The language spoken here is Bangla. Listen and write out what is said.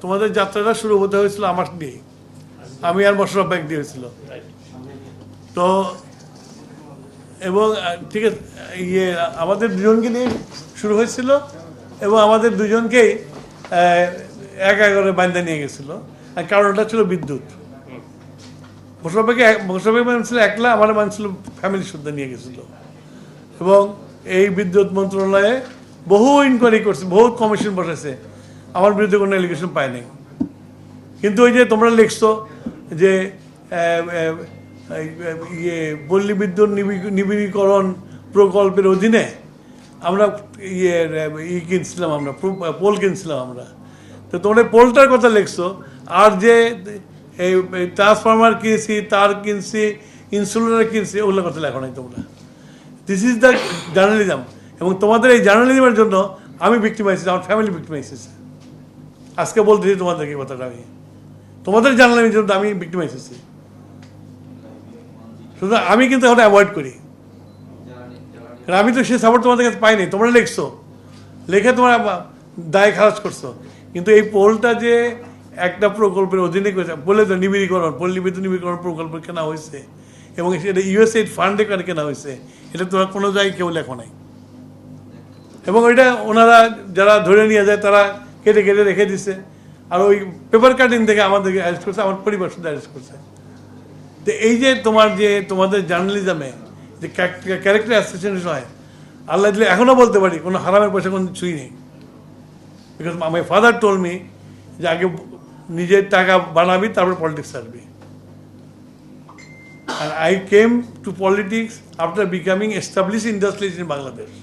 তোমাদের যাত্রাটা শুরু হতে হয়েছিল আমার দিয়ে, আমি আর মোশাররফ ভাই দিয়ে হয়েছিল। তো এবং ঠিক আছে, আমাদের দুজনকে নিয়ে শুরু হয়েছিল এবং আমাদের দুজনকেই একা করে বান্ধা নিয়ে গেছিল। আর কারণটা ছিল বিদ্যুৎ। মোশাররফ ভাই মানছিল একলা, আমার মানছিল ফ্যামিলি শুদ্ধ নিয়ে গেছিল। এবং এই বিদ্যুৎ মন্ত্রণালয়ে বহু ইনকোয়ারি করছে, বহু কমিশন বসেছে, আমার বিরুদ্ধে কোনো এলিগেশন পায় নাই। কিন্তু ওই যে তোমরা লিখছো যে পল্লী বিদ্যুৎ নিবিড়ীকরণ প্রকল্পের অধীনে আমরা কিনছিলাম, আমরা পোল কিনছিলাম আমরা। তো তোমরা পোলটার কথা লিখছো, আর যে এই ট্রান্সফরমার কিনছি, তার কিনছি, ইনসুলেটর কিনছি, ওগুলো কথা লেখো নাই তোমরা। This is the journalism. এবং তোমাদের এই জার্নালিজমের জন্য আমি ভিক্টিমাইজ হয়েছি, আমার ফ্যামিলি ভিক্টিমাইজ হয়েছে। আজকে বলতেছি তোমাদেরকে কথাটা, আমি তোমাদের জার্নালিজমের জন্য আমি ভিক্টিমাইজ হয়েছি। সুতরাং আমি কিন্তু এখন অ্যাভয়েড করি, কারণ আমি তো সে সাপোর্ট তোমাদের কাছে পাইনি। তোমরা লিখছো, লেখে তোমরা দায় খারাজ করছো। কিন্তু এই পোলটা যে একটা প্রকল্পের অধীনে করেছে, বলে তো নিবিড়ীকরণ, পল্লী বিদ্যুৎ নিবিড়ীকরণ প্রকল্প কেনা হয়েছে এবং সেটা ইউএসএইড ফান্ডে কেনা হয়েছে, এটা তোমরা কোনো জায়গায় কেউ লেখো নাই। এবং ওইটা ওনারা যারা ধরে নিয়ে যায় তারা কেটে কেটে রেখে দিছে। আর ওই পেপার কাটিং থেকে আমাদেরকে অ্যারেস্ট করছে, আমার পরিবার শুধু অ্যারেস্ট করছে। তো এই যে তোমাদের জার্নালিজমে যে ক্যারেক্টার অ্যাসোসিয়েশন হয়, আল্লাহ দিলে এখনও বলতে পারি কোনো হারামের পয়সা কোনো ছুঁই নেই। Because my father told me যে আগে নিজের টাকা বানাবি, তারপর পলিটিক্স আসবি। And I came to politics after becoming established industrialist in Bangladesh.